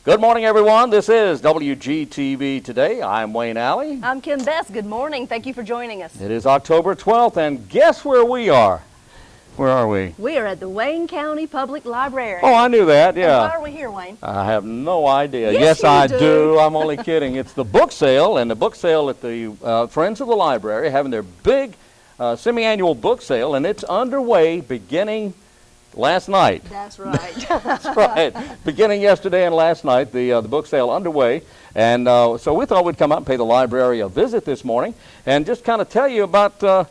Good morning, everyone. This is WGTV Today. I'm Wayne Alley. I'm Kim Best. Good morning. Thank you for joining us. It is October 12th, and guess where we are? Where are we? We are at the Wayne County Public Library. Oh, I knew that, yeah. And why are we here, Wayne? I have no idea. Yes, I you do. I'm only kidding. It's the book sale, and the book sale at the Friends of the Library having their big semi-annual book sale, and it's underway beginning last night. That's right. That's right. Beginning yesterday and last night, the book sale underway. And so we thought we'd come out and pay the library a visit this morning and just kind of tell you about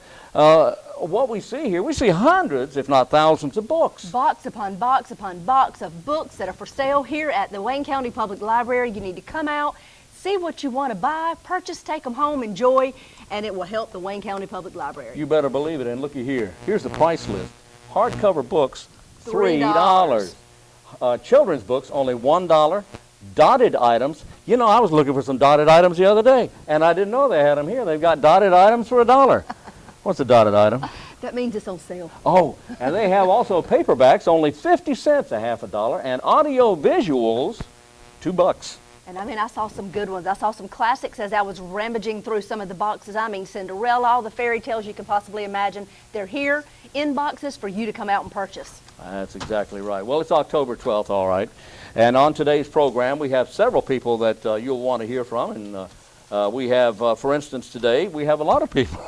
what we see here. We see hundreds, if not thousands, of books. Box upon box upon box of books that are for sale here at the Wayne County Public Library. You need to come out, see what you want to buy, purchase, take them home, enjoy, and it will help the Wayne County Public Library. You better believe it. And looky here. Here's the price list. Hardcover books, $3. Children's books, only $1. Dotted items. You know, I was looking for some dotted items the other day, and I didn't know they had them here. They've got dotted items for $1. What's a dotted item? That means it's on sale. Oh, and they have also paperbacks, only 50 cents, a half a dollar, and audio visuals, $2. And I mean, I saw some good ones. I saw some classics as I was rummaging through some of the boxes. I mean, Cinderella, all the fairy tales you can possibly imagine. They're here in boxes for you to come out and purchase. That's exactly right. Well, it's October 12th, all right. And on today's program, we have several people that you'll want to hear from. And we have, for instance, today, we have a lot of people.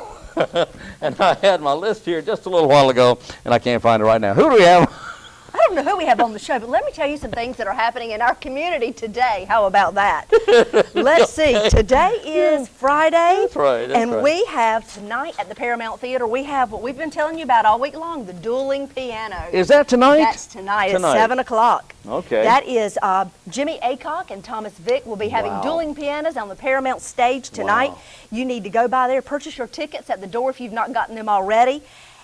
And I had my list here just a little while ago, and I can't find it right now. Who do we have? I don't know who we have on the show, but let me tell you some things that are happening in our community today. How about that? Let's see. Today is Friday. That's right. That's and right. we have tonight at the Paramount Theater, we have what we've been telling you about all week long, the dueling piano. Is that tonight? That's tonight at 7 o'clock. Okay. That is Jimmy Aycock and Thomas Vick will be having dueling pianos on the Paramount stage tonight. Wow. You need to go by there, purchase your tickets at the door if you've not gotten them already.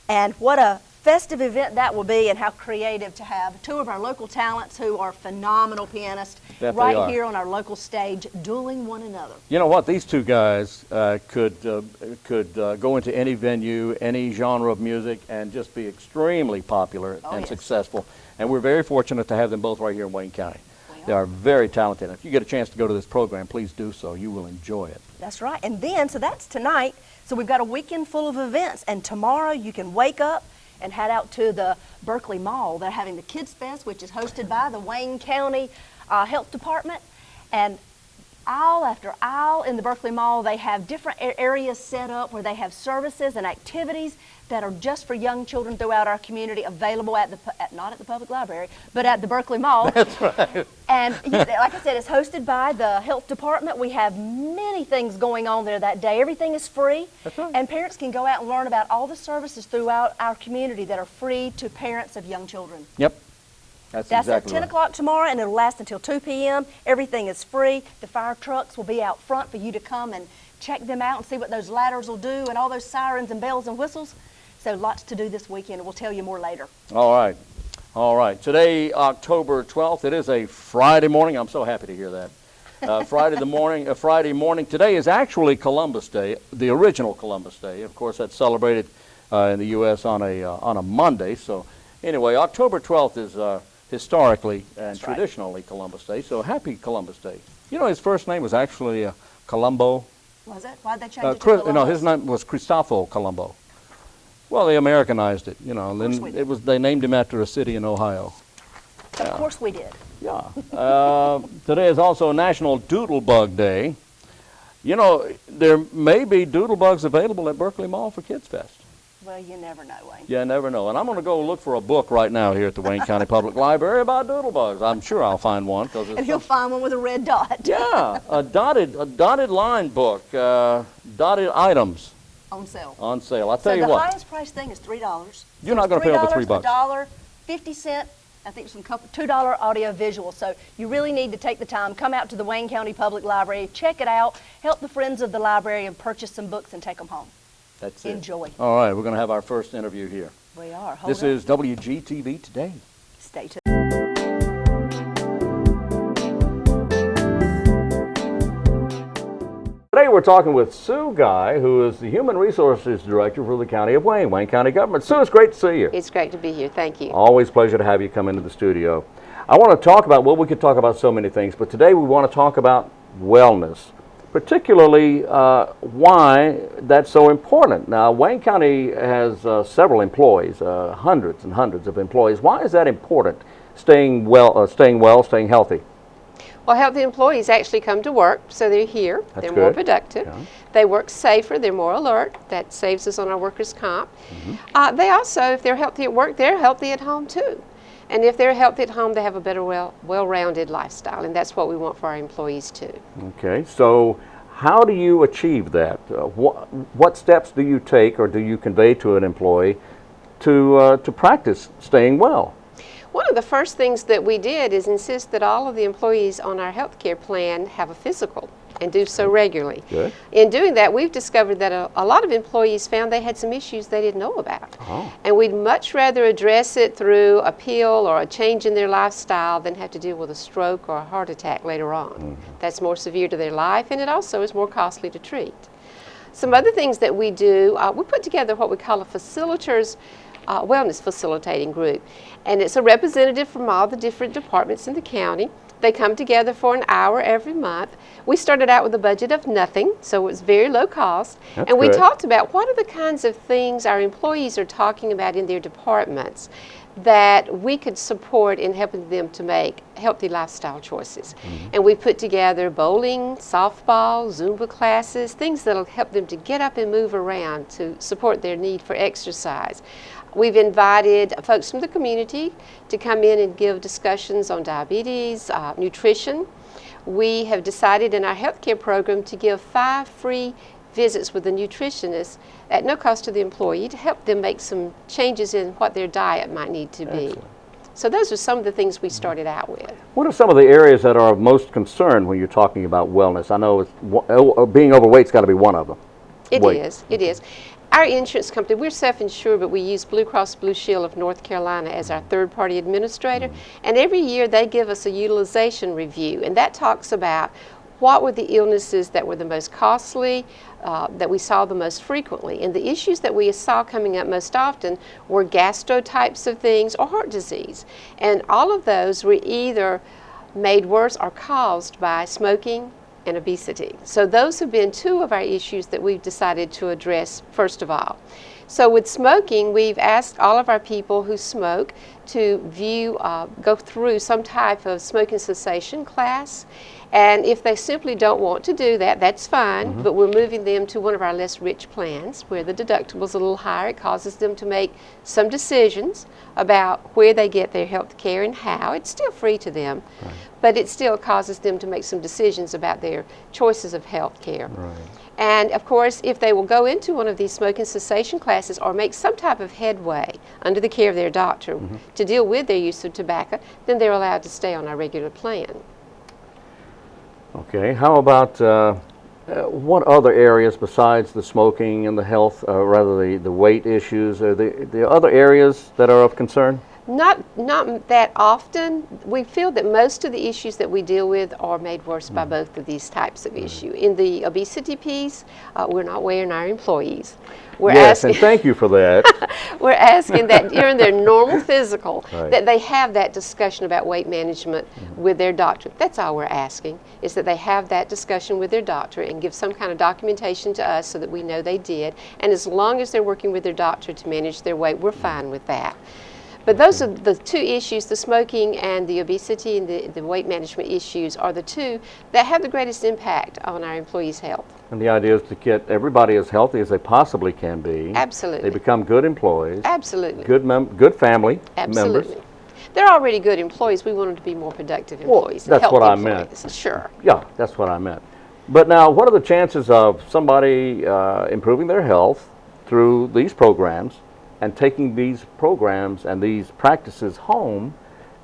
And what a festive event that will be, and how creative to have two of our local talents who are phenomenal pianists right here on our local stage dueling one another. You know what? These two guys could go into any venue, any genre of music, and just be extremely popular and successful. And we're very fortunate to have them both right here in Wayne County. They are very talented. If you get a chance to go to this program, please do so. You will enjoy it. That's right. And then, so that's tonight. So we've got a weekend full of events, and tomorrow you can wake up and head out to the Berkeley Mall. They're having the Kids Fest, which is hosted by the Wayne County Health Department. And aisle after aisle in the Berkeley Mall, they have different areas set up where they have services and activities that are just for young children throughout our community, available at the not at the public library, but at the Berkeley Mall. That's right. And like I said, it's hosted by the health department. We have many things going on there that day. Everything is free. That's right. And parents can go out and learn about all the services throughout our community that are free to parents of young children. Yep. That's exactly at 10 o'clock tomorrow, and it'll last until 2 p.m. Everything is free. The fire trucks will be out front for you to come and check them out and see what those ladders will do and all those sirens and bells and whistles. So lots to do this weekend, and we'll tell you more later. All right. All right. Today, October 12th, it is a Friday morning. I'm so happy to hear that. Friday morning. Today is actually Columbus Day, the original Columbus Day. Of course, that's celebrated in the U.S. on a Monday. So anyway, October 12th is historically and traditionally Columbus Day. So happy Columbus Day. You know, his first name was actually Colombo. Was it? Why'd they change it to Columbus? No, his name was Cristoforo Colombo. Well, they Americanized it, you know. And then they named him after a city in Ohio. Of course we did. Yeah. Today is also National Doodlebug Day. You know, there may be doodlebugs available at Berkeley Mall for Kids Fest. Well, you never know, Wayne. You never know. And I'm going to go look for a book right now here at the Wayne County Public Library about doodlebugs. I'm sure I'll find one. And you'll find one with a red dot. Yeah, a dotted line book, dotted items. On sale. On sale. I'll tell you what. So the highest price thing is $3. You're not going to pay over $3. $1, 50 cents. I think some $2 audio visual. So you really need to take the time, come out to the Wayne County Public Library, check it out, help the friends of the library, and purchase some books and take them home. That's it. Enjoy. All right, we're going to have our first interview here. We are. This is WGTV Today. Stay tuned. Today we're talking with Sue Guy, who is the Human Resources Director for the County of Wayne County Government. Sue, it's great to see you. It's great to be here. Thank you. Always a pleasure to have you come into the studio. I want to talk about, well, we could talk about so many things, but today we want to talk about wellness, particularly why that's so important. Now, Wayne County has several employees, hundreds and hundreds of employees. Why is that important, staying staying healthy? Well, healthy employees actually come to work, so they're here. That's they're more good. productive. Yeah. They work safer. They're more alert. That saves us on our workers' comp. They also, if they're healthy at work, they're healthy at home too. And if they're healthy at home, they have a better, well-rounded lifestyle, and that's what we want for our employees too. Okay, so how do you achieve that? What steps do you take or do you convey to an employee to practice staying well? One of the first things that we did is insist that all of the employees on our health care plan have a physical and do so regularly. Good. In doing that, we've discovered that a lot of employees found they had some issues they didn't know about. Oh. And we'd much rather address it through a pill or a change in their lifestyle than have to deal with a stroke or a heart attack later on. That's more severe to their life, and it also is more costly to treat. Some other things that we do, we put together what we call a facilitators wellness facilitating group. And it's a representative from all the different departments in the county. They come together for an hour every month. We started out with a budget of nothing, so it was very low cost. That's and we good. talked about what are the kinds of things our employees are talking about in their departments that we could support in helping them to make healthy lifestyle choices. And we put together bowling, softball, Zumba classes, things that'll help them to get up and move around to support their need for exercise. We've invited folks from the community to come in and give discussions on diabetes, nutrition. We have decided in our healthcare program to give 5 free visits with a nutritionist at no cost to the employee to help them make some changes in what their diet might need to be. Excellent. So those are some of the things we started out with. What are some of the areas that are of most concern when you're talking about wellness? I know being overweight's got to be one of them. It Weight. is. It is. Our insurance company, we're self-insured, but we use Blue Cross Blue Shield of North Carolina as our third-party administrator. And every year they give us a utilization review, and that talks about what were the illnesses that were the most costly, that we saw the most frequently. And the issues that we saw coming up most often were gastro types of things or heart disease. And all of those were either made worse or caused by smoking and obesity. So those have been 2 of our issues that we've decided to address first of all. So with smoking, we've asked all of our people who smoke to go through some type of smoking cessation class. And if they simply don't want to do that, that's fine, but we're moving them to one of our less rich plans where the deductible's a little higher. It causes them to make some decisions about where they get their health care and how. It's still free to them, but it still causes them to make some decisions about their choices of health care. Right. And of course, if they will go into one of these smoking cessation classes or make some type of headway under the care of their doctor to deal with their use of tobacco, then they're allowed to stay on our regular plan. Okay, how about what other areas besides the smoking and the health, rather the weight issues, are the other areas that are of concern? Not that often. We feel that most of the issues that we deal with are made worse by both of these types of issue. In the obesity piece, we're not weighing our employees. Yes, and thank you for that. We're asking that during their normal physical, Right. that they have that discussion about weight management with their doctor. That's all we're asking, is that they have that discussion with their doctor and give some kind of documentation to us so that we know they did. And as long as they're working with their doctor to manage their weight, we're fine with that. But those are the 2 issues, the smoking and the obesity and the weight management issues are the 2 that have the greatest impact on our employees' health. And the idea is to get everybody as healthy as they possibly can be. Absolutely. They become good employees. Absolutely. Good family Absolutely. members. They're already good employees. We want them to be more productive Well, employees. that's healthy what I employees. meant. Sure. Yeah, that's what I meant. But now, what are the chances of somebody improving their health through these programs and taking these programs and these practices home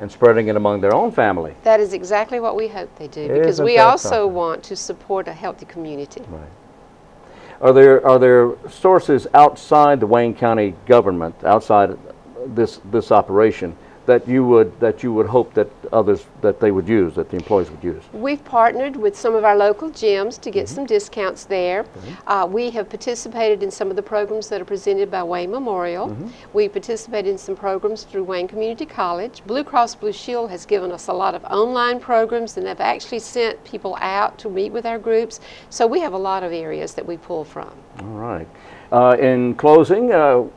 and spreading it among their own family? That is exactly what we hope they do, because Isn't we that also something? want to support a healthy community. Right. Are there sources outside the Wayne County government, outside this operation, that you would hope that others that they would use, that the employees would use? We've partnered with some of our local gyms to get some discounts there. We have participated in some of the programs that are presented by Wayne Memorial. We participated in some programs through Wayne Community College. Blue Cross Blue Shield has given us a lot of online programs, and they've actually sent people out to meet with our groups. So we have a lot of areas that we pull from. All right. In closing, how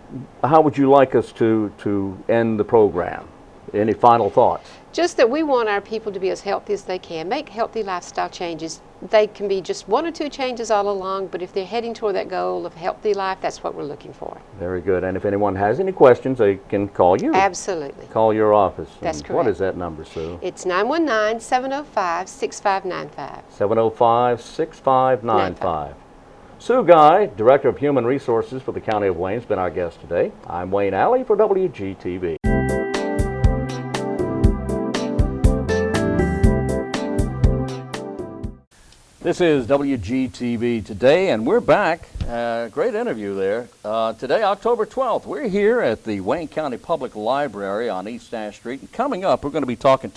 would you like us to end the program? Any final thoughts? Just that we want our people to be as healthy as they can, make healthy lifestyle changes. They can be just 1 or 2 changes all along, but if they're heading toward that goal of healthy life, that's what we're looking for. Very good. And if anyone has any questions, they can call you. Absolutely. Call your office. That's And correct. What is that number, Sue? It's 919-705-6595. 705-6595. Sue Guy, Director of Human Resources for the County of Wayne, has been our guest today. I'm Wayne Alley for WGTV. This is WGTV Today, and we're back. Great interview there. Today, October 12th, we're here at the Wayne County Public Library on East Ash Street. And coming up, we're going to be talking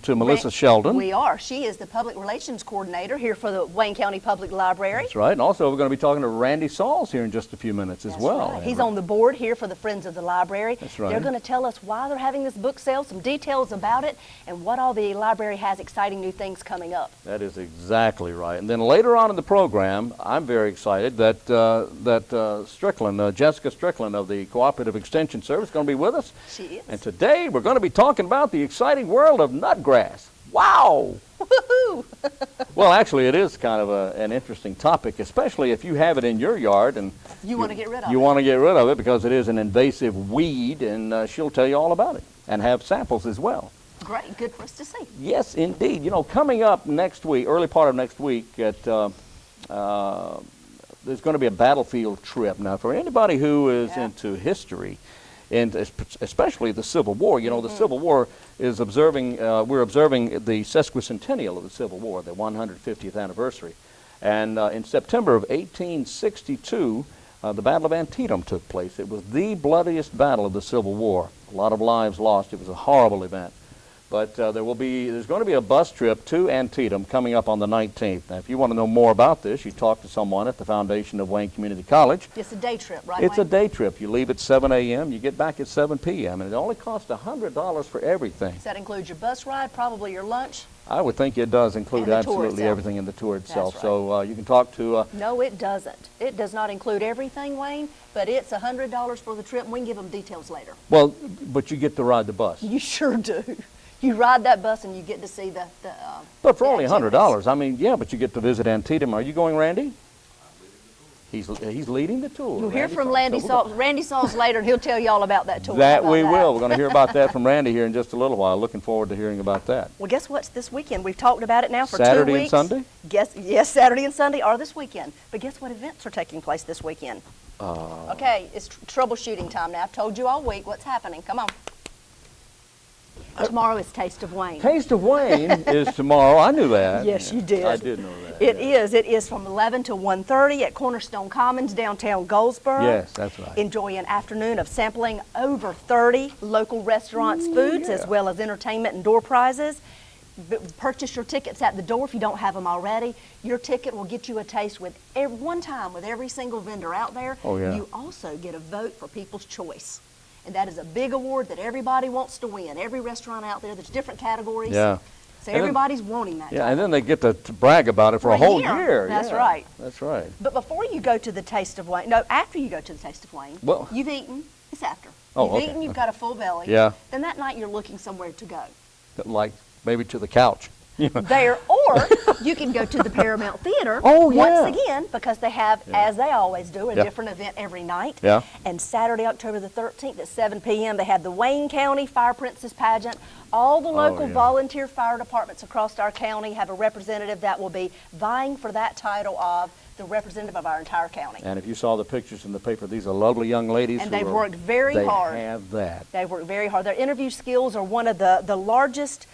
to Melissa Sheldon. We are. She is the Public Relations Coordinator here for the Wayne County Public Library. That's right. And also, we're going to be talking to Randy SAULS here in just a few minutes as well. Right. He's on the board here for the Friends of the Library. That's right. They're going to tell us why they're having this book sale, some details about it, and what all the library has exciting new things coming up. That is exactly right. And then later on in the program, I'm very excited that Strickland, Jessica Strickland of the Cooperative Extension Service, is going to be with us. She is. And today we're going to be talking about the exciting world of nutgrass. Wow! Woohoo! Well, actually, it is kind of an interesting topic, especially if you have it in your yard and You want to get rid of you it. want to get rid of it because it is an invasive weed, and she'll tell you all about it and have samples as well. Great. Good for us to see. Yes, indeed. You know, coming up next week, early part of next week, there's going to be a battlefield trip. Now, for anybody who is into history, and especially the Civil War, you know, the Civil War is we're observing the sesquicentennial of the Civil War, the 150th anniversary. And in September of 1862, the Battle of Antietam took place. It was the bloodiest battle of the Civil War. A lot of lives lost. It was a horrible event. But there's going to be a bus trip to Antietam coming up on the 19th. Now, if you want to know more about this, you talk to someone at the Foundation of Wayne Community College. It's a day trip, right, It's a Wayne? day trip. You leave at 7 a.m., you get back at 7 p.m., and it only costs $100 for everything. Does that include your bus ride, probably your lunch? I would think it does include And the tour absolutely itself. everything in the tour itself. right. So you can talk to... No, it doesn't. It does not include everything, Wayne, but it's $100 for the trip, and we can give them details later. well, but you get to ride the bus. You sure do. You ride that bus and you get to see the But for the only activities. $100, I mean, yeah, but you get to visit Antietam. Are you going, Randy? He's leading the tour. You'll hear from Randy Randy Sauls later, and he'll tell you all about that tour. That How about we that? will. We're going to hear about that from Randy here in just a little while. Looking forward to hearing about that. Well, guess what's this weekend? We've talked about it now for Saturday 2 and weeks. Sunday? Yes, Saturday and Sunday are this weekend. But guess what events are taking place this weekend? Okay, it's troubleshooting time now. I've told you all week what's happening. Come on. Tomorrow is Taste of Wayne. Taste of Wayne is tomorrow. I knew that. Yes, you did. I did know that. It is from 11 to 1:30 at Cornerstone Commons, downtown Goldsboro. Yes, that's right. Enjoy an afternoon of sampling over 30 local restaurants' foods, as well as entertainment and door prizes. Purchase your tickets at the door if you don't have them already. Your ticket will get you a taste with one time with every single vendor out there. Oh, yeah. You also get a vote for People's Choice. And that is a big award that everybody wants to win. Every restaurant out there, there's different categories. Yeah. So And then- everybody's wanting that. Yeah, and then they get to brag about it for a whole year. That's Yeah, right. That's right. But before you go to the Taste of Wayne, no, after you go to the Taste of Wayne, Well- you've eaten. It's after. Oh, You've okay. eaten, you've got a full belly. Yeah. Then that night you're looking somewhere to go. Like maybe to the couch. There, or you can go to the Paramount Theater Oh, yeah. once again, because they have, as they always do, a Yeah. different event every night. Yeah. And Saturday, October the 13th at 7 p.m., they have the Wayne County Fire Princess Pageant. All the local yeah. volunteer fire departments across our county have a representative that will be vying for that title of the representative of our entire county. And if you saw the pictures in the paper, these are lovely young ladies. And who they've are- worked very hard. They have that. They've worked very hard. Their interview skills are one of the largest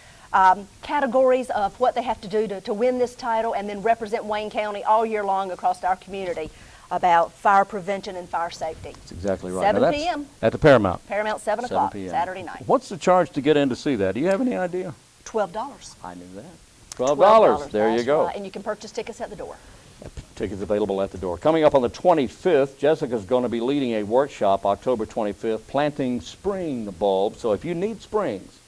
categories of what they have to do to win this title and then represent Wayne County all year long across our community. about fire prevention and fire safety. That's exactly right. 7 Now that's p.m. At the Paramount. Paramount, 7 o'clock, Saturday night. What's the charge to get in to see that? Do you have any idea? $12. I knew that. $12. There you That's go. right. And you can purchase tickets at the door. Tickets available at the door. Coming up on the 25th, Jessica's going to be leading a workshop, October 25th, planting spring bulbs. So if you need springs,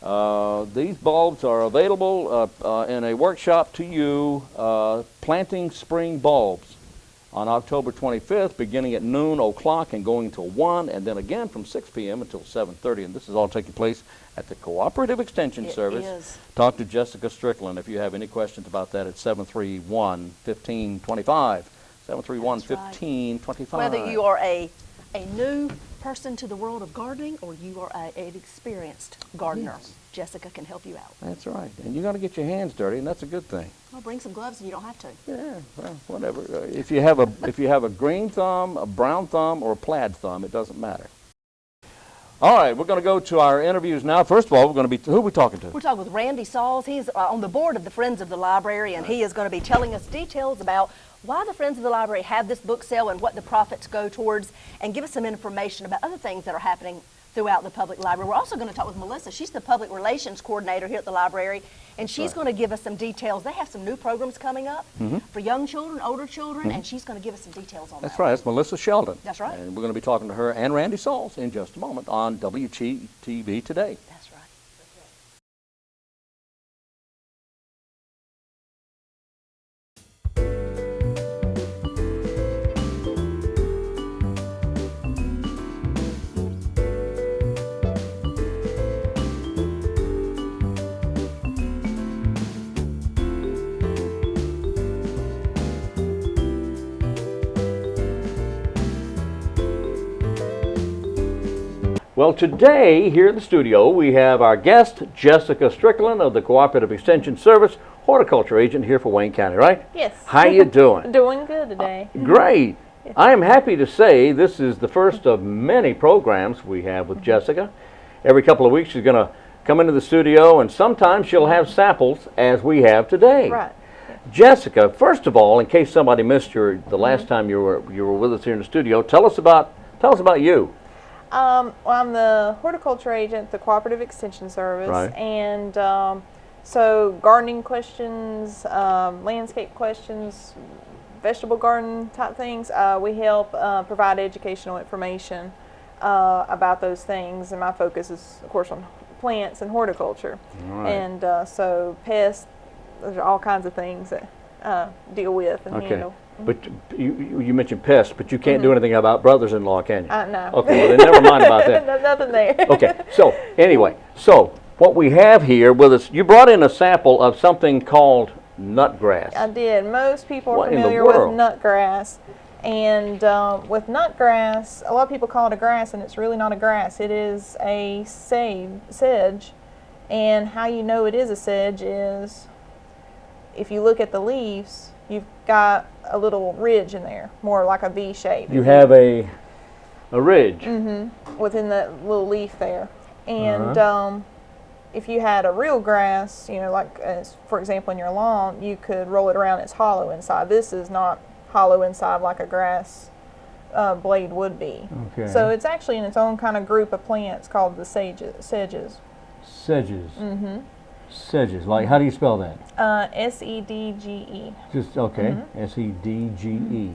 these bulbs are available in a workshop to you, planting spring bulbs on October 25th, beginning at noon o'clock and going until 1, and then again from 6 p.m. until 7:30. And this is all taking place at the Cooperative Extension Service. Is. Talk to Jessica Strickland if you have any questions about that at 731-1525. 731-1525. Whether you are a new person to the world of gardening or you are an experienced gardener, Yes. Jessica can help you out. That's right. And you're going to get your hands dirty, and that's a good thing. Well, bring some gloves and you don't have to. Yeah, well, whatever. If you have a green thumb, a brown thumb, or a plaid thumb, it doesn't matter. All right, we're going to go to our interviews now. First of all, who are we talking to? We're talking with Randy SAULS. He's on the board of the Friends of the Library, and he is going to be telling us details about why the Friends of the Library have this book sale and what the profits go towards, and give us some information about other things that are happening throughout the public library. We're also going to talk with Melissa. She's the public relations coordinator here at the library, and she's going to give us some details. They have some new programs coming up for young children, older children, and she's going to give us some details on that. That's right. That's Melissa Sheldon. That's right. And we're going to be talking to her and Randy SAULS in just a moment on WGTV Today. That's right. Well, today here in the studio we have our guest, Jessica Strickland of the Cooperative Extension Service, horticulture agent here for Wayne County, right? Yes. How you doing? Doing good today. Great. I am happy to say this is the first of many programs we have with Jessica. Every couple of weeks she's going to come into the studio, and sometimes she'll have samples as we have today. Right. Jessica, first of all, in case somebody missed the last time you were with us here in the studio, tell us about you. Well, I'm the horticulture agent at the Cooperative Extension Service, Right. and so gardening questions, landscape questions, vegetable garden type things, we help provide educational information about those things, and my focus is, of course, on plants and horticulture. All right. And so pests, there's all kinds of things that deal with and handle. But you mentioned pests, but you can't do anything about brothers-in-law, can you? No. Okay, well then never mind about that. Nothing there. Okay, so anyway, what we have here with us, you brought in a sample of something called nutgrass. I did. Most people What are in the familiar with world? nutgrass. And with nutgrass, a lot of people call it a grass, and it's really not a grass. It is a sedge. And how you know it is a sedge is if you look at the leaves, you've got a little ridge in there, more like a V shape. You have a ridge. Within that little leaf there. And if you had a real grass, you know, like for example in your lawn, you could roll it around, it's hollow inside. This is not hollow inside like a grass blade would be. Okay. So it's actually in its own kind of group of plants called the sedges. Sedges. Sedges. Like, how do you spell that? S-E-D-G-E. Just, okay. S-E-D-G-E.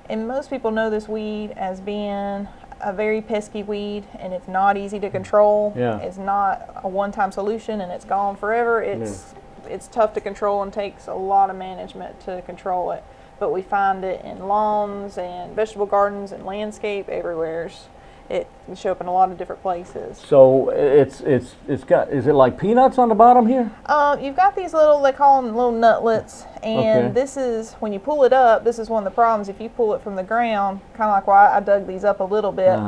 And most people know this weed as being a very pesky weed, and it's not easy to control. Yeah. It's not a one-time solution, and it's gone forever. It's tough to control and takes a lot of management to control it. But we find it in lawns and vegetable gardens and landscape everywhere. It can show up in a lot of different places. So it's got, is it like peanuts on the bottom here? You've got these little, they call them little nutlets, and this is, when you pull it up, this is one of the problems. If you pull it from the ground, kind of like why I dug these up a little bit,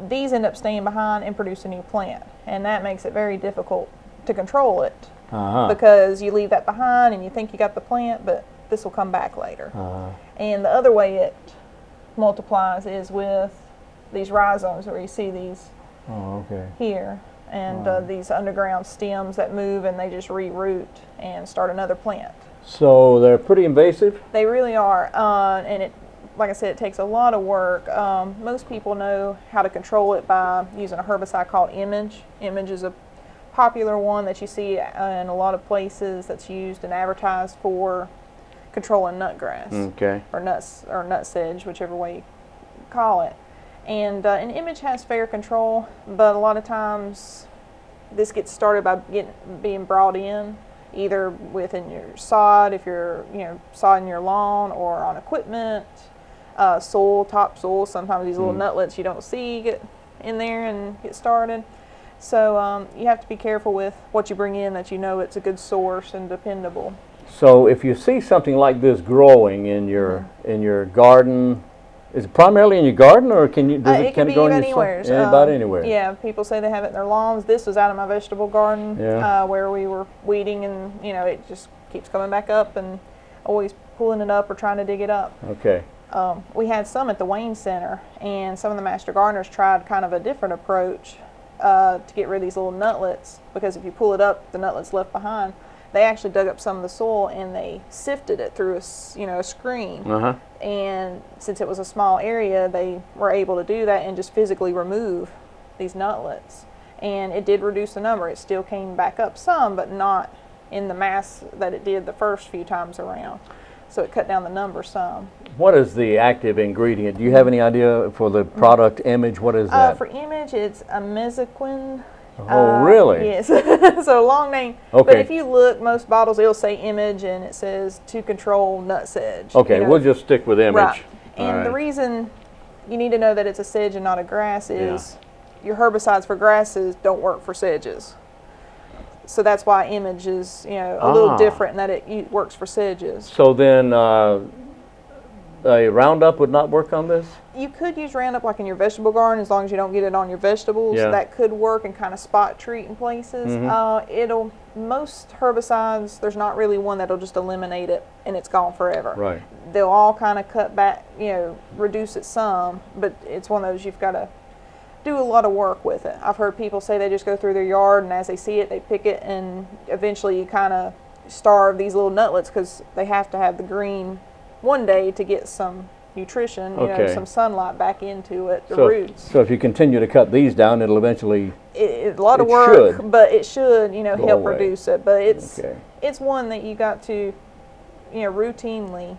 these end up staying behind and produce a new plant, and that makes it very difficult to control it because you leave that behind and you think you got the plant, but this will come back later. And the other way it multiplies is with these rhizomes, where you see these here, and these underground stems that move and they just reroot and start another plant. So they're pretty invasive? They really are, and like I said, it takes a lot of work. Most people know how to control it by using a herbicide called Image. Image is a popular one that you see in a lot of places that's used and advertised for controlling nutgrass or nut sedge, whichever way you call it. And an Image has fair control, but a lot of times this gets started by being brought in either within your sod, if you're sodding your lawn, or on equipment, soil, topsoil. Sometimes these little nutlets you don't see get in there and get started. So you have to be careful with what you bring in, that you know it's a good source and dependable. So if you see something like this growing in your garden, is it primarily in your garden, or can it go in anywhere? Anywhere? Yeah, people say they have it in their lawns. This was out of my vegetable garden where we were weeding, and it just keeps coming back up, and always pulling it up or trying to dig it up. Okay. We had some at the Wayne Center, and some of the master gardeners tried kind of a different approach to get rid of these little nutlets, because if you pull it up, the nutlets left behind. They actually dug up some of the soil and they sifted it through a screen. And since it was a small area, they were able to do that and just physically remove these nutlets. And it did reduce the number. It still came back up some, but not in the mass that it did the first few times around. So it cut down the number some. What is the active ingredient? Do you have any idea for the product Image? What is that? For Image, it's a mesoquin. Oh, really? Yes. So a long name. Okay. But if you look, most bottles, it'll say Image, and it says to control nut sedge. Okay, we'll just stick with Image. Right. And the reason you need to know that it's a sedge and not a grass is your herbicides for grasses don't work for sedges. So that's why Image is, a little different in that it works for sedges. So then a Roundup would not work on this? You could use Roundup like in your vegetable garden, as long as you don't get it on your vegetables. That could work and kind of spot treat in places. Most herbicides, there's not really one that'll just eliminate it and it's gone forever. Right. They'll all kind of cut back, reduce it some, but it's one of those you've got to do a lot of work with it. I've heard people say they just go through their yard, and as they see it, they pick it, and eventually you kind of starve these little nutlets because they have to have the green one day to get some nutrition, some sunlight back into it, the roots. So if you continue to cut these down, it'll eventually... It's a lot of work, but it should, help reduce it. But it's one that you got to, routinely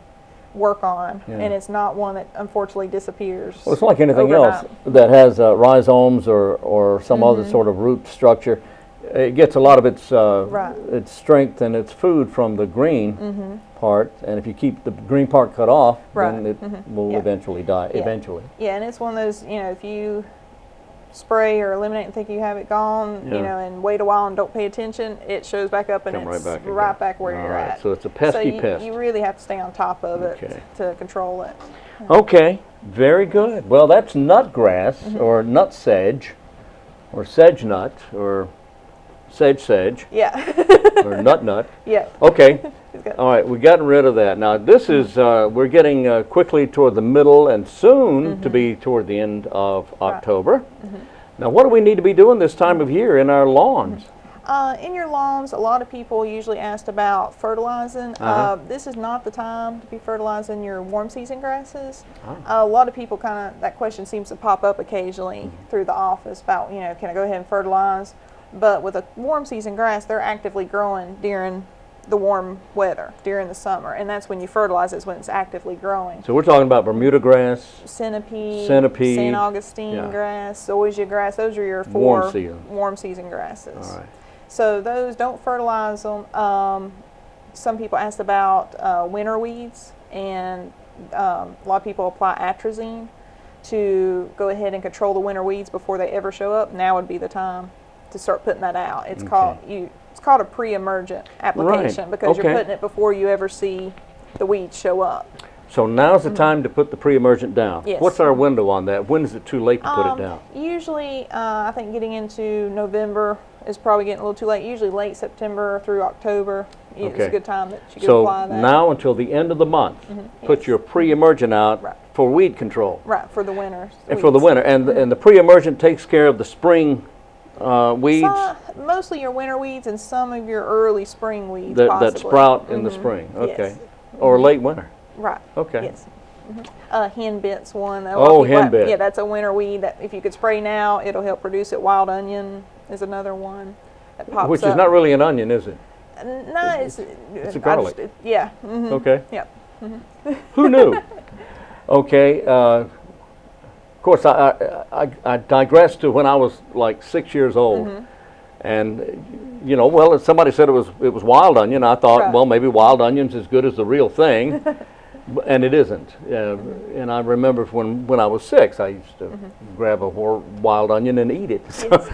work on, and it's not one that unfortunately disappears. Well, it's like anything overnight. else that has rhizomes or some other sort of root structure. It gets a lot of its strength and its food from the green part, and if you keep the green part cut off, then it will eventually die. Eventually. Yeah, and it's one of those, if you spray or eliminate and think you have it gone, and wait a while and don't pay attention, it shows back up and it's right back where you're at. So it's a pesky pest. You really have to stay on top of it to control it. Okay, very good. Well, that's nutgrass or nut sedge or sedge nut or sedge. Or nut. Okay. All right, we've gotten rid of that. Now this is, we're getting quickly toward the middle and soon to be toward the end of October. Now what do we need to be doing this time of year in our lawns? In your lawns, a lot of people usually asked about fertilizing. This is not the time to be fertilizing your warm season grasses. A lot of people that question seems to pop up occasionally through the office about, can I go ahead and fertilize? But with a warm season grass, they're actively growing during the warm weather, during the summer, and that's when you fertilize, is when it's actively growing. So we're talking about Bermuda grass, centipede, centipede, St. Augustine grass, zoysia grass. Those are your four warm season grasses. All right. So those, don't fertilize them. Some people asked about winter weeds, and a lot of people apply atrazine to go ahead and control the winter weeds before they ever show up. Now would be the time to start putting that out. It's called a pre-emergent application because you're putting it before you ever see the weeds show up. So now's the time to put the pre-emergent down. Yes. What's our window on that? When is it too late to put it down? Usually, I think getting into November is probably getting a little too late. Usually late September through October is a good time that you can apply that. So now until the end of the month, put your pre-emergent out for weed control. Right, for the winter. And for the winter. And the pre-emergent takes care of the spring weeds? Mostly your winter weeds and some of your early spring weeds that sprout in the spring. Okay. Yes. Or late winter. Right. Okay. Yes. Henbit's one. Oh, henbit. Yeah, that's a winter weed that if you could spray now, it'll help produce it. Wild onion is another one that pops Which up. is not really an onion, is it? No, it's a garlic. yeah. Okay. Yep. Who knew? Okay. Of course, I digressed to when I was like 6 years old, and you know, well, somebody said it was wild onion. I thought, Right. well, maybe wild onion's as good as the real thing, and it isn't. And I remember when I was 6, I used to grab a wild onion and eat it. Yes.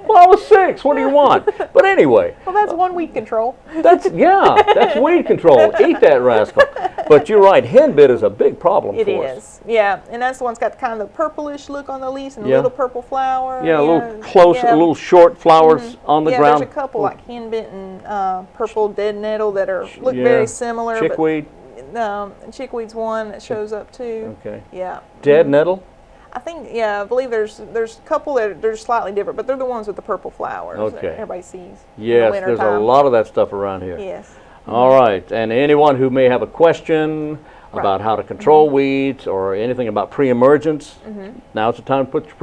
Well, I was 6. What do you want? But anyway. Well, that's one weed control. That's weed control. Eat that rascal. But you're right, henbit is a big problem It for us. is, yeah, and that's the one's got kind of the purplish look on the leaves and a Yeah. little purple flower. Yeah, a you little know, close, yeah. a little short flowers on the yeah, ground. there's a couple like henbit and purple dead nettle that look Yeah. very similar. Chickweed. But, chickweed's one that shows up too. Okay. Yeah. Dead nettle. I think, yeah, I believe there's a couple that they're slightly different, but they're the ones with the purple flowers that Okay. everybody sees in the Yes, there's a wintertime. lot of that stuff around here. Yes. All right, and anyone who may have a question about how to control weeds or anything about pre-emergence, now's the time to put your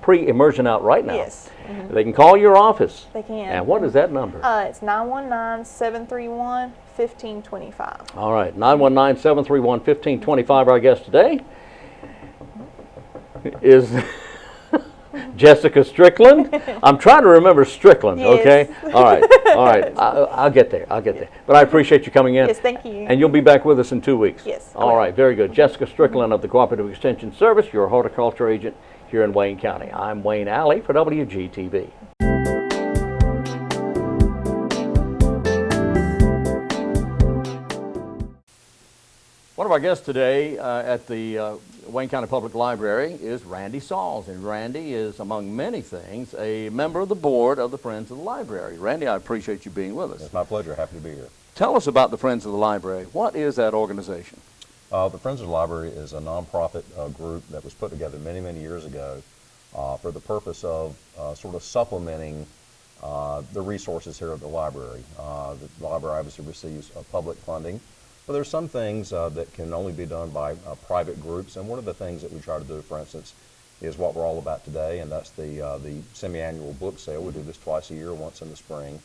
pre-emergent out right now. Yes. They can call your office. They can. And what is that number? It's 919-731-1525. All right, 919-731-1525. Our guest today is Jessica Strickland. I'm trying to remember Strickland, Yes. okay? All right. I'll get there. But I appreciate you coming in. Yes, thank you. And you'll be back with us in 2 weeks. Yes, I All will. right, very good. Jessica Strickland of the Cooperative Extension Service, your horticulture agent here in Wayne County. I'm Wayne Alley for WGTV. One of our guests today at the Wayne County Public Library is Randy SAULS, and Randy is, among many things, a member of the board of the Friends of the Library. Randy, I appreciate you being with us. It's my pleasure. Happy to be here. Tell us about the Friends of the Library. What is that organization? The Friends of the Library is a nonprofit group that was put together many, many years ago for the purpose of sort of supplementing the resources here at the library. The library obviously receives public funding, but there's some things that can only be done by private groups, and one of the things that we try to do, for instance, is what we're all about today, and that's the semi-annual book sale. We do this twice a year, once in the spring,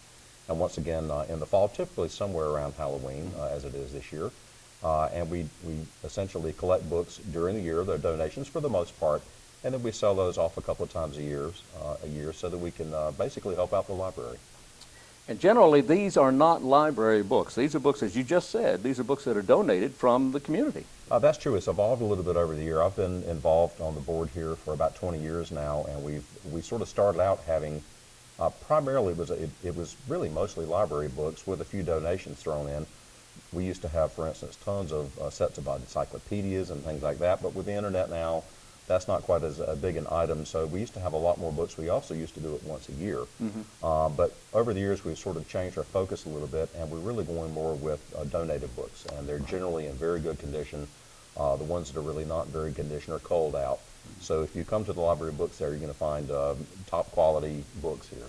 and once again in the fall, typically somewhere around Halloween, as it is this year. And we essentially collect books during the year. They're donations for the most part, and then we sell those off a couple of times a year so that we can basically help out the library. And generally, these are not library books. These are books, as you just said, these are books that are donated from the community. That's true. It's evolved a little bit over the year. I've been involved on the board here for about 20 years now, and we sort of started out having primarily it was really mostly library books with a few donations thrown in. We used to have, for instance, tons of sets of encyclopedias and things like that, but with the internet now, that's not quite as big an item. So we used to have a lot more books. We also used to do it once a year. But over the years, we've sort of changed our focus a little bit, and we're really going more with donated books, and they're generally in very good condition. The ones that are really not in very good condition are culled out. So if you come to the library books there, you're going to find top quality books here.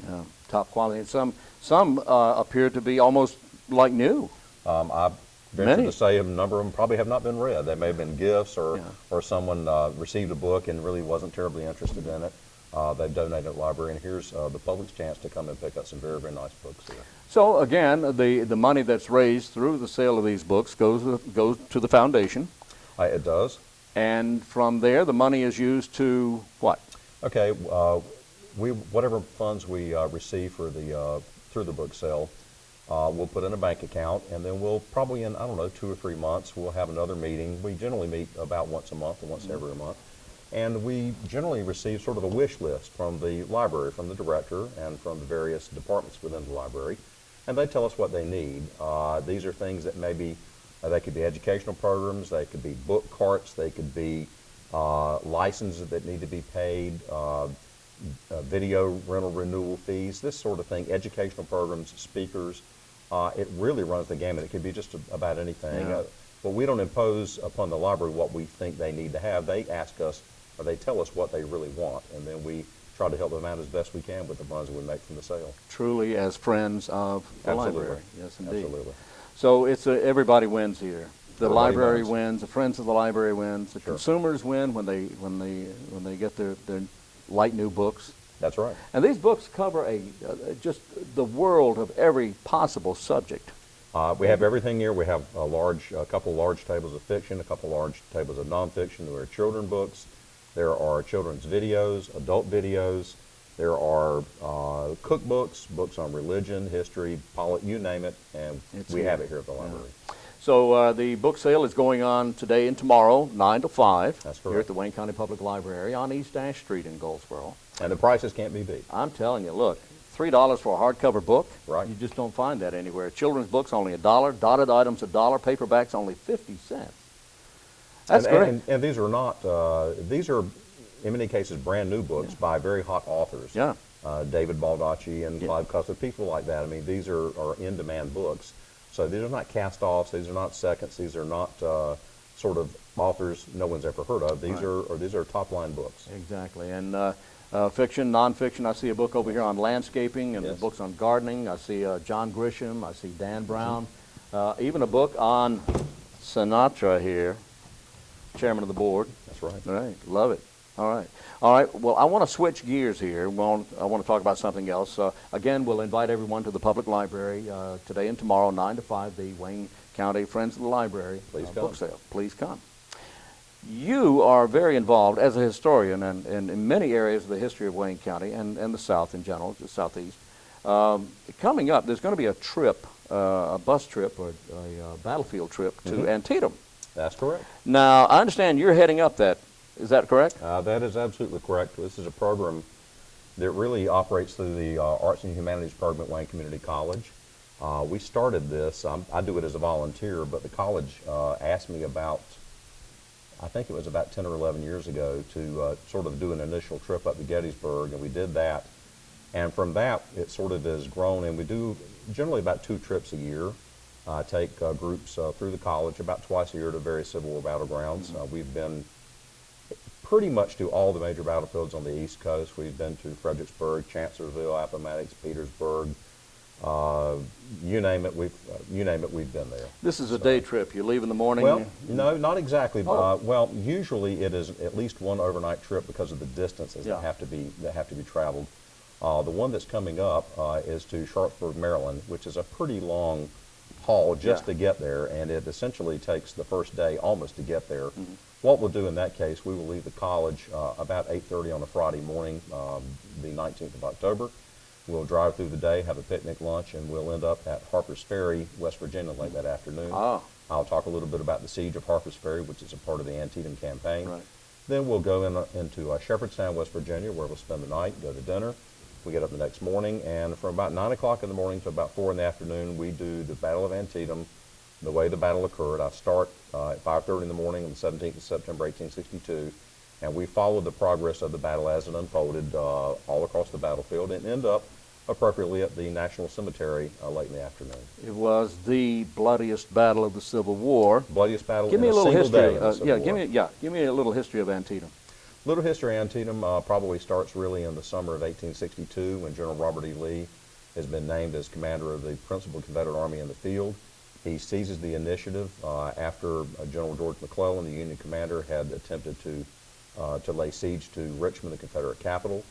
Yeah, top quality. And some appear to be almost like new. I venture Many. to say a number of them probably have not been read. They may have been gifts, or someone received a book and really wasn't terribly interested in it. They've donated to the library, and here's the public's chance to come and pick up some very, very nice books here. So again, the money that's raised through the sale of these books goes to the foundation. It does. And from there, the money is used to what? Okay, whatever funds we receive for through the book sale, we'll put in a bank account, and then we'll probably in, 2 or 3 months, we'll have another meeting. We generally meet about once a month or once every month. And we generally receive sort of a wish list from the library, from the director, and from the various departments within the library. And they tell us what they need. These are things that maybe, they could be educational programs, they could be book carts, they could be licenses that need to be paid, video rental renewal fees, this sort of thing, educational programs, speakers. It really runs the gamut. It could be just about anything. Yeah. But we don't impose upon the library what we think they need to have. They ask us, or they tell us what they really want, and then we try to help them out as best we can with the funds that we make from the sale. Truly as friends of the Absolutely. library. Yes, indeed. Absolutely. So it's everybody wins here. The Everybody library wins. wins. The friends of the library wins. The Sure. consumers win when they get their light new books. That's right. And these books cover just the world of every possible subject. We have everything here. We have a couple large tables of fiction, a couple large tables of nonfiction. There are children books. There are children's videos, adult videos. There are cookbooks, books on religion, history, you name it, and we have it here at the library. So the book sale is going on today and tomorrow, 9 to 5, That's here at correct. the Wayne County Public Library on East Ash Street in Goldsboro. And the prices can't be beat. I'm telling you, look, $3 for a hardcover book. Right. You just don't find that anywhere. Children's books only $1, dotted items $1, paperbacks only 50 cents. That's great. And these are not, these are in many cases brand new books by very hot authors. Yeah. David Baldacci and Yeah. Clive Cussler, people like that. I mean, these are in-demand books. So these are not cast-offs. These are not seconds. These are not sort of authors no one's ever heard of. These are top-line books. Exactly. And fiction, nonfiction, I see a book over here on landscaping and Yes. books on gardening. I see John Grisham. I see Dan Brown. Even a book on Sinatra here, chairman of the board. That's right. All right, love it. All right. All right, well, I want to switch gears here. I want to talk about something else. Again, we'll invite everyone to the public library today and tomorrow, 9 to 5, the Wayne County Friends of the Library Please book come. sale. Please come. You are very involved as a historian and in many areas of the history of Wayne County and the South in general, the Southeast. Coming up, there's going to be a trip, a bus trip or a battlefield trip to Antietam. That's correct. Now, I understand you're heading up that. Is that correct? That is absolutely correct. This is a program that really operates through the Arts and Humanities program at Wayne Community College. We started this, I do it as a volunteer, but the college asked me about, I think it was about 10 or 11 years ago, to sort of do an initial trip up to Gettysburg, and we did that. And from that, it sort of has grown, and we do generally about 2 trips a year. Take groups through the college about twice a year to various Civil War battlegrounds. We've been pretty much to all the major battlefields on the East Coast. We've been to Fredericksburg, Chancellorsville, Appomattox, Petersburg. You name it, we've been there. This is a day trip. You leave in the morning? Well, no, not exactly. Oh. Well, usually it is at least one overnight trip because of the distances Yeah. that have to be traveled. The one that's coming up is to Sharpsburg, Maryland, which is a pretty long haul just to get there, and it essentially takes the first day almost to get there. What we'll do in that case, we will leave the college about 8:30 on a Friday morning, the 19th of October. We'll drive through the day, have a picnic lunch, and we'll end up at Harper's Ferry, West Virginia, late that afternoon. Ah. I'll talk a little bit about the siege of Harper's Ferry, which is a part of the Antietam campaign. Right. Then we'll go into Shepherdstown, West Virginia, where we'll spend the night, go to dinner. We get up the next morning, and from about 9 o'clock in the morning to about 4 in the afternoon, we do the Battle of Antietam, the way the battle occurred. I start at 5:30 in the morning on the 17th of September, 1862, and we follow the progress of the battle as it unfolded all across the battlefield and end up appropriately at the National Cemetery late in the afternoon. It was the bloodiest battle of the Civil War. Bloodiest battle Give me in a little single history. day in the Civil War. Give me a little history of Antietam. Little history of Antietam probably starts really in the summer of 1862 when General Robert E. Lee has been named as commander of the principal Confederate Army in the field. He seizes the initiative after General George McClellan, the Union commander, had attempted to lay siege to Richmond, the Confederate capital.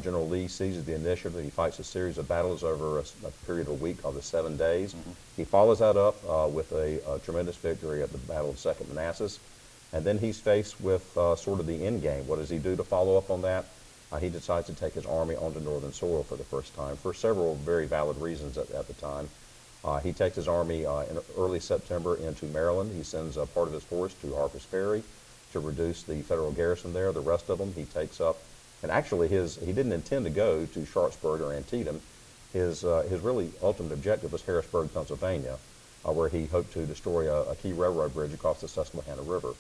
General Lee seizes the initiative. He fights a series of battles over a period of a week of the 7 days. He follows that up with a tremendous victory at the Battle of Second Manassas. And then he's faced with sort of the end game. What does he do to follow up on that? He decides to take his army onto northern soil for the first time for several very valid reasons at the time. He takes his army in early September into Maryland. He sends a part of his force to Harper's Ferry to reduce the federal garrison there. The rest of them he takes up. And actually he didn't intend to go to Sharpsburg or Antietam. His really ultimate objective was Harrisburg, Pennsylvania, where he hoped to destroy a key railroad bridge across the Susquehanna River.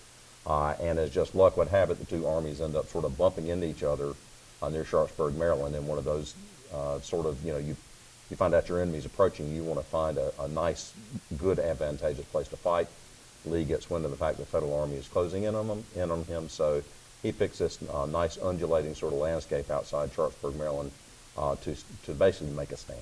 And as just luck would have it, the two armies end up sort of bumping into each other near Sharpsburg, Maryland, in one of those you find out your enemy's approaching, you want to find a nice, good, advantageous place to fight. Lee gets wind of the fact the Federal Army is closing in on him, so he picks this nice undulating sort of landscape outside Sharpsburg, Maryland, to basically make a stand.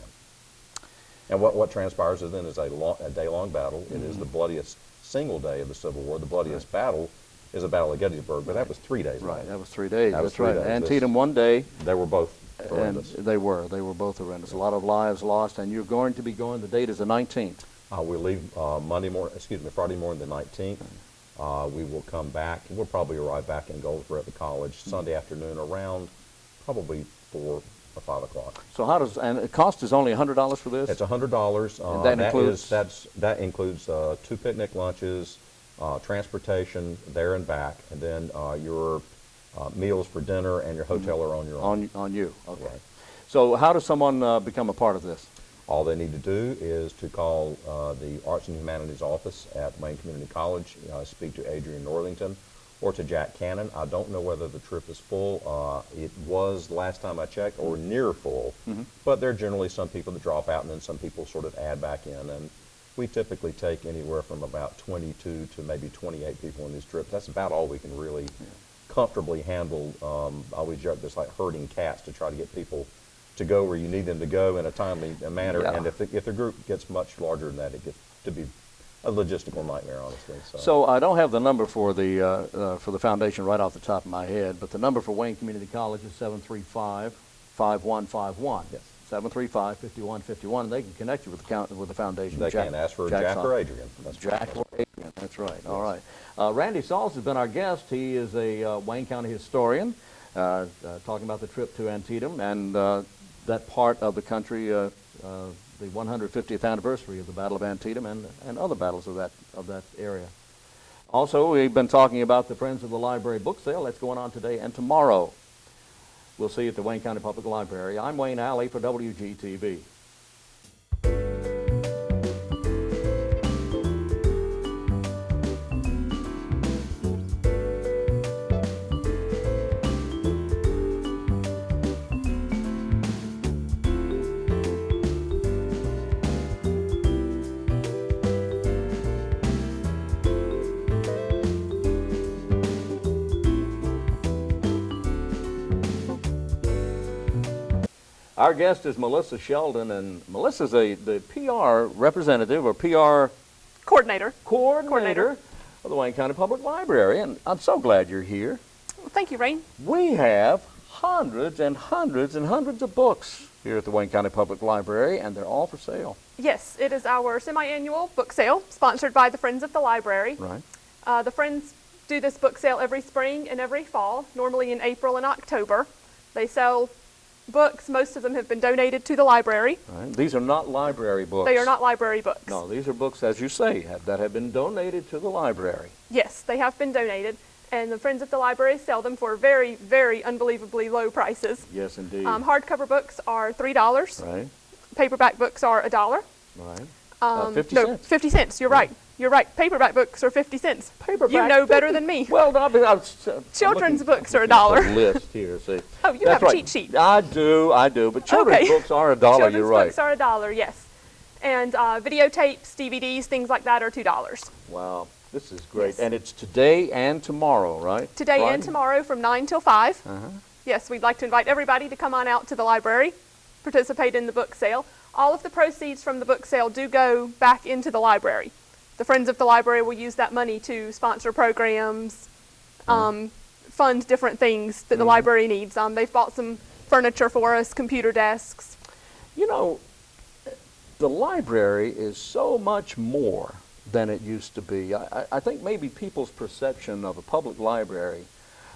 And what transpires then is a day-long battle. It is the bloodiest single day of the Civil War. The bloodiest battle is the Battle of Gettysburg, but that was 3 days long. Right, that was 3 days. That was That's 3 right. days. Antietam one day. They were both And horrendous. they were both horrendous. A lot of lives lost, and you're going to be going, the date is the 19th. We leave Friday morning the 19th. We will come back. We'll probably arrive back in Goldsboro at the college Sunday afternoon around probably 4 or 5 o'clock. So how does, and the cost is only $100 for this? It's $100. And that includes? That includes 2 picnic lunches, transportation there and back, and then your meals for dinner and your hotel are on your own. On you, okay. Right. So how does someone become a part of this? All they need to do is to call the Arts and Humanities office at Wayne Community College, speak to Adrian Northington, or to Jack Cannon. I don't know whether the trip is full. It was, last time I checked, or near full, but there are generally some people that drop out and then some people sort of add back in. And we typically take anywhere from about 22 to maybe 28 people on these trips. That's about all we can really comfortably handle. I always joke, it's like herding cats to try to get people to go where you need them to go in a timely manner. Yeah. And if the group gets much larger than that, it gets to be a logistical nightmare, honestly. So I don't have the number for the foundation right off the top of my head, but the number for Wayne Community College is 735-5151. Yes. 735-5151, and they can connect you with the foundation. They can ask for Jack or Adrian. That's Jack or Adrian, that's right. All right. Randy Sauls has been our guest. He is a Wayne County historian, talking about the trip to Antietam and that part of the country, the 150th anniversary of the Battle of Antietam and other battles of that area. Also, we've been talking about the Friends of the Library book sale that's going on today and tomorrow. We'll see you at the Wayne County Public Library. I'm Wayne Alley for WGTV. Our guest is Melissa Sheldon, and Melissa's the PR representative or PR Coordinator of the Wayne County Public Library, and I'm so glad you're here. Well, thank you, Rain. We have hundreds and hundreds and hundreds of books here at the Wayne County Public Library, and they're all for sale. Yes, it is our semi-annual book sale sponsored by the Friends of the Library. Right. The Friends do this book sale every spring and every fall, normally in April and October. They sell books. Most of them have been donated to the library. Right. These are not library books. They are not library books. No, these are books, as you say, that have been donated to the library. Yes, they have been donated, and the Friends of the Library sell them for very, very unbelievably low prices. Yes, indeed. Hardcover books are $3. Right, Paperback books are $1. right. 50 no, cents. 50 cents. You're right. You're right. Paperback books are 50 cents. Paperback, You know 50. better than me. Well, I'm Children's looking- books are I'm looking $1. at the list here, see. Oh, you That's have a right. cheat sheet. I do, but children's Okay. books are $1, Children's you're right. books are $1, yes. And videotapes, DVDs, things like that are $2. Wow, this is great. Yes. And it's today and tomorrow, right? Today Friday? and tomorrow from 9 till 5. Uh-huh. Yes, we'd like to invite everybody to come on out to the library, participate in the book sale. All of the proceeds from the book sale do go back into the library. The Friends of the Library will use that money to sponsor programs, fund different things that the library needs. They've bought some furniture for us, computer desks. You know, the library is so much more than it used to be. I think maybe people's perception of a public library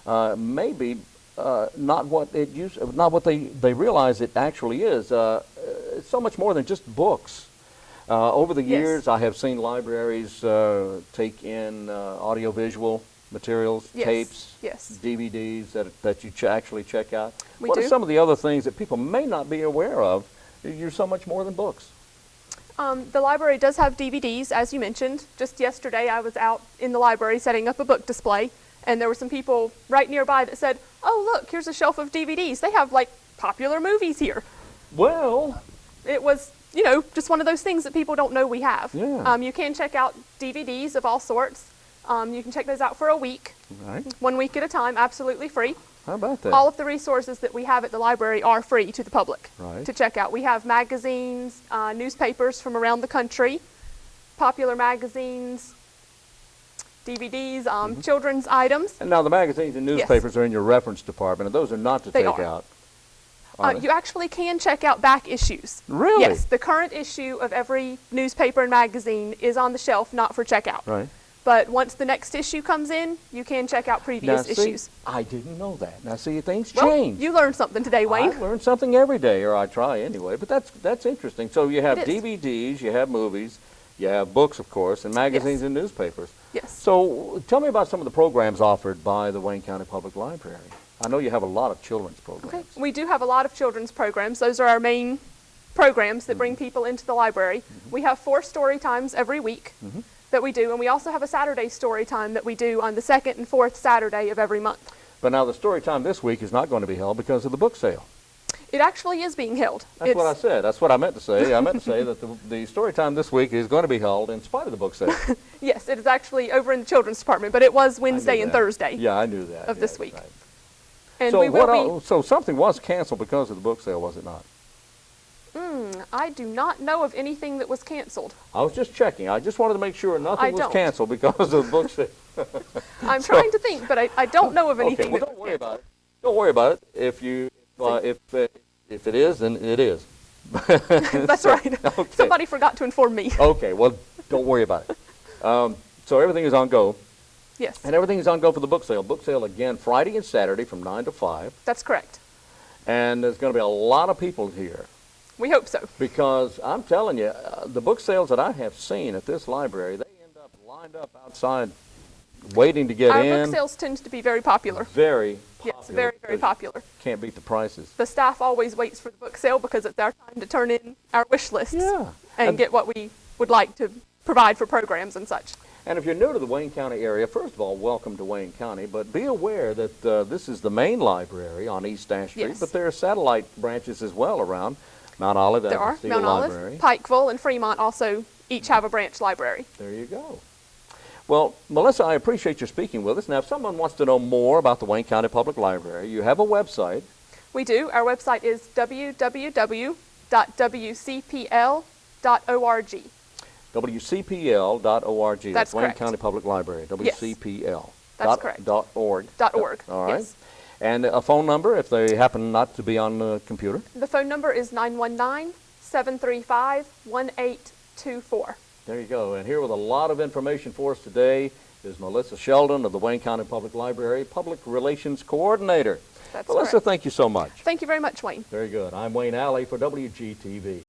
may be not what it not what they realize it actually is. It's so much more than just books. Over the Yes. years, I have seen libraries take in audiovisual materials, Yes. tapes, Yes. DVDs that you actually check out. We What are do. some of the other things that people may not be aware of? You're so much more than books. The library does have DVDs, as you mentioned. Just yesterday, I was out in the library setting up a book display, and there were some people right nearby that said, "Oh, look, here's a shelf of DVDs. They have, like, popular movies here." Well, It was, just one of those things that people don't know we have. Yeah. You can check out DVDs of all sorts. You can check those out for a week, right. 1 week at a time, absolutely free. How about that? All of the resources that we have at the library are free to the public Right. to check out. We have magazines, newspapers from around the country, popular magazines, DVDs, children's items. And now the magazines and newspapers are in your reference department, and those are not to They take are. out. Are they? You actually can check out back issues. Really? Yes, the current issue of every newspaper and magazine is on the shelf, not for checkout. Right. But once the next issue comes in, you can check out Now, previous see, issues. I didn't know that. Now, see, things Well, change. you learned something today, Wayne. I learn something every day, or I try anyway. But that's interesting. So you have It is. DVDs, you have movies, you have books, of course, and magazines and newspapers. Yes. So tell me about some of the programs offered by the Wayne County Public Library. I know you have a lot of children's programs. Okay. We do have a lot of children's programs. Those are our main programs that bring people into the library. We have 4 story times every week that we do, and we also have a Saturday story time that we do on the 2nd and 4th Saturday of every month. But now the story time this week is not going to be held because of the book sale. It actually is being held. That's what I said. That's what I meant to say. I meant to say that the story time this week is going to be held in spite of the book sale. Yes, it is actually over in the children's department, but it was Wednesday and that. Thursday Yeah, I knew that. of this Yeah, week. right. And So we will so something was canceled because of the book sale, was it not? I do not know of anything that was canceled. I was just checking. I just wanted to make sure nothing I was don't. canceled because of the book sale. I'm trying to think, but I don't know of anything. Okay, well, that don't was worry canceled. about it. Don't worry about it. If it is, then it is. That's right. Okay. Somebody forgot to inform me. Okay, well, don't worry about it. So everything is on go, Yes, and everything is on go for the book sale. Book sale again Friday and Saturday from 9 to 5, that's correct. and there's going to be a lot of people here We hope so. because I'm telling you, the book sales that I have seen at this library, they end up lined up outside, waiting to get Our in. book sales tend to be very popular. Very popular. Yes, very, very because popular. Can't beat the prices. The staff always waits for the book sale because it's our time to turn in our wish lists Yeah. and get what we would like to provide for programs and such. And if you're new to the Wayne County area, first of all, welcome to Wayne County, but be aware that this is the main library on East Ash Street, Yes. but there are satellite branches as well around Mount Olive, There are. Steel Mount Library. Olive, Pikeville, and Fremont also each have a branch library. There you go. Well, Melissa, I appreciate your speaking with us. Now, if someone wants to know more about the Wayne County Public Library, you have a website. We do. Our website is www.wcpl.org. WCPL.org. That's Wayne correct. County Public Library. Yes. WCPL. That's correct. .org. .org. All right. Yes. And a phone number if they happen not to be on the computer. The phone number is 919-735-1824. There you go. And here with a lot of information for us today is Melissa Sheldon of the Wayne County Public Library, Public Relations Coordinator. That's Melissa, correct. thank you so much. Thank you very much, Wayne. Very good. I'm Wayne Alley for WGTV.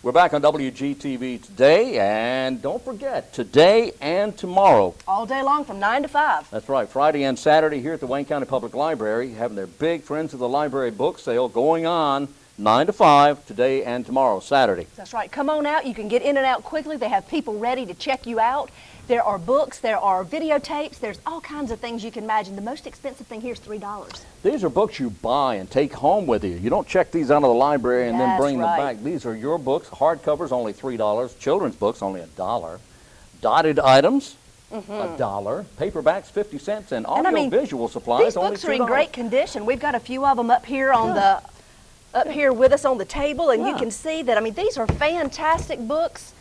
We're back on WGTV today, and don't forget, today and tomorrow. All day long from 9 to 5. That's right, Friday and Saturday here at the Wayne County Public Library, having their big Friends of the Library book sale going on 9 to 5 today and tomorrow, Saturday. That's right. Come on out. You can get in and out quickly. They have people ready to check you out. There are books, there are videotapes, there's all kinds of things you can imagine. The most expensive thing here is $3. These are books you buy and take home with you. You don't check these out of the library and then That's bring them right. back. These are your books. Hardcovers only $3. Children's books only $1. Dotted items $1. Paperbacks 50 cents, and And I mean, audio-visual supplies These only books $2. are in great condition. We've got a few of them up here on up here with us on the table, and you Yeah. can see that. I mean, these are fantastic books.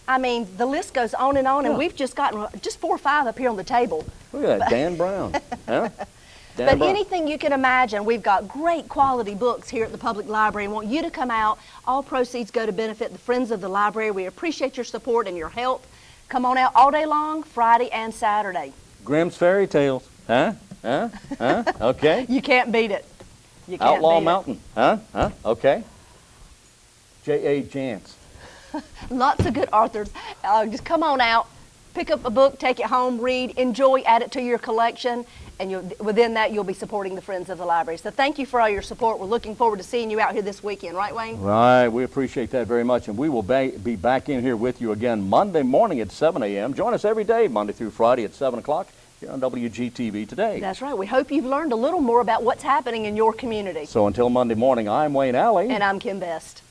I mean, the list goes on, and Yeah. we've just gotten just 4 or 5 up here on the table. Look at that, Dan Brown. Huh? Dan But Brown. anything you can imagine, we've got great quality books here at the public library and want you to come out. All proceeds go to benefit the Friends of the Library. We appreciate your support and your help. Come on out all day long, Friday and Saturday. Grimm's Fairy Tales. Huh? Huh? Huh? Okay. You can't beat it. You can't Outlaw beat it. Mountain. Huh? Huh? Okay. J.A. Jance. Lots of good authors. Just come on out, pick up a book, take it home, read, enjoy, add it to your collection, and within that you'll be supporting the Friends of the Library. So thank you for all your support. We're looking forward to seeing you out here this weekend, right, Wayne? Right, we appreciate that very much, and we will be back in here with you again Monday morning at 7 a.m. Join us every day, Monday through Friday at 7 o'clock here on WGTV Today. That's right. We hope you've learned a little more about what's happening in your community. So until Monday morning, I'm Wayne Alley. And I'm Kim Best.